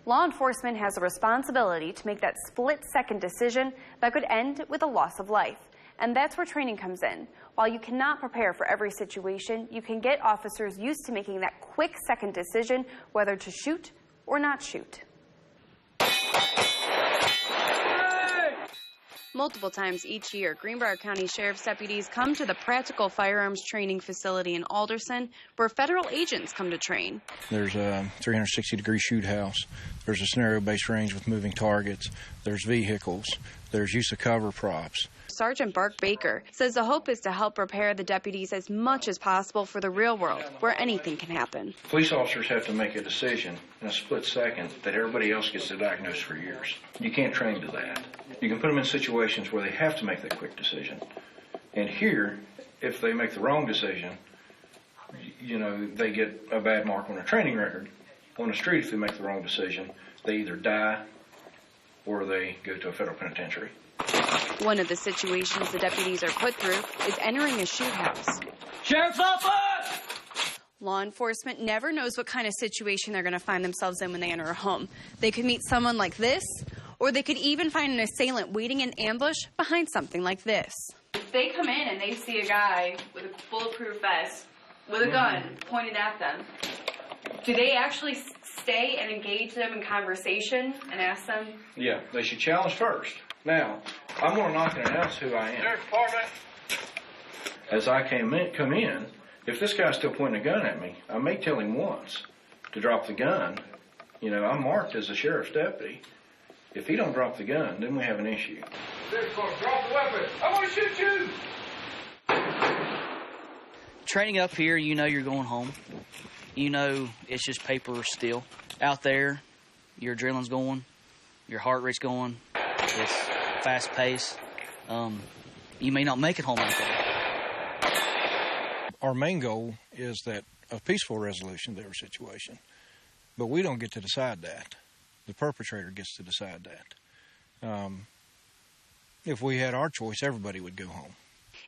Law enforcement has a responsibility to make that split-second decision that could end with a loss of life. And that's where training comes in. While you cannot prepare for every situation, you can get officers used to making that quick second decision whether to shoot or not shoot. Multiple times each year, Greenbrier County Sheriff's deputies come to the Practical Firearms Training Facility in Alderson, where federal agents come to train. There's a 360-degree shoot house. There's a scenario-based range with moving targets. There's vehicles. There's use of cover props. Sergeant Bark Baker says the hope is to help prepare the deputies as much as possible for the real world, where anything can happen. Police officers have to make a decision in a split second that everybody else gets to diagnose for years. You can't train to that. You can put them in situations where they have to make that quick decision. And here, if they make the wrong decision, they get a bad mark on their training record. On the street, if they make the wrong decision, they either die or they go to a federal penitentiary. One of the situations the deputies are put through is entering a shoot house. Sheriff's office! Law enforcement never knows what kind of situation they're going to find themselves in when they enter a home. They could meet someone like this, or they could even find an assailant waiting in ambush behind something like this. If they come in and they see a guy with a bulletproof vest with a gun pointed at them, do they actually stay and engage them in conversation and ask them? Yeah, they should challenge first. Now, I'm going to knock and announce who I am. As I come in, if this guy's still pointing a gun at me, I may tell him once to drop the gun. I'm marked as a sheriff's deputy. If he don't drop the gun, then we have an issue. Drop the weapon. I want to shoot you. Training up here, you're going home. It's just paper still. Out there, your adrenaline's going, your heart rate's going. It's fast paced. You may not make it home out there. Our main goal is that a peaceful resolution to every situation, but we don't get to decide that. The perpetrator gets to decide that. If we had our choice, everybody would go home.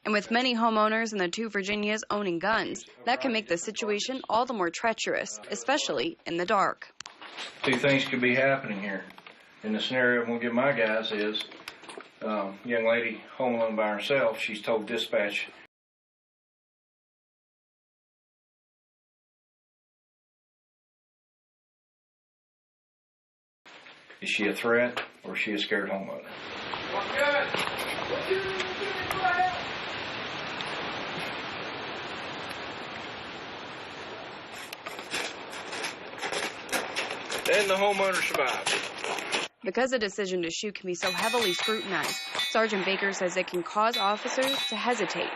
And with many homeowners in the two Virginias owning guns, that can make the situation all the more treacherous, especially in the dark. Two things could be happening here. In the scenario I'm going to give my guys is, young lady home alone by herself, she's told dispatch, is she a threat or is she a scared homeowner? And the homeowner survived. Because a decision to shoot can be so heavily scrutinized, Sergeant Baker says it can cause officers to hesitate.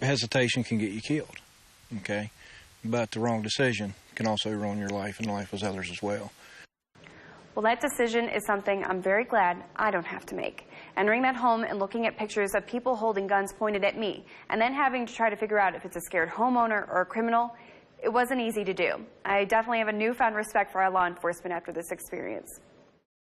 Hesitation can get you killed, okay? But the wrong decision can also ruin your life and the life of others as well. Well, that decision is something I'm very glad I don't have to make. Entering that home and looking at pictures of people holding guns pointed at me, and then having to try to figure out if it's a scared homeowner or a criminal, it wasn't easy to do. I definitely have a newfound respect for our law enforcement after this experience.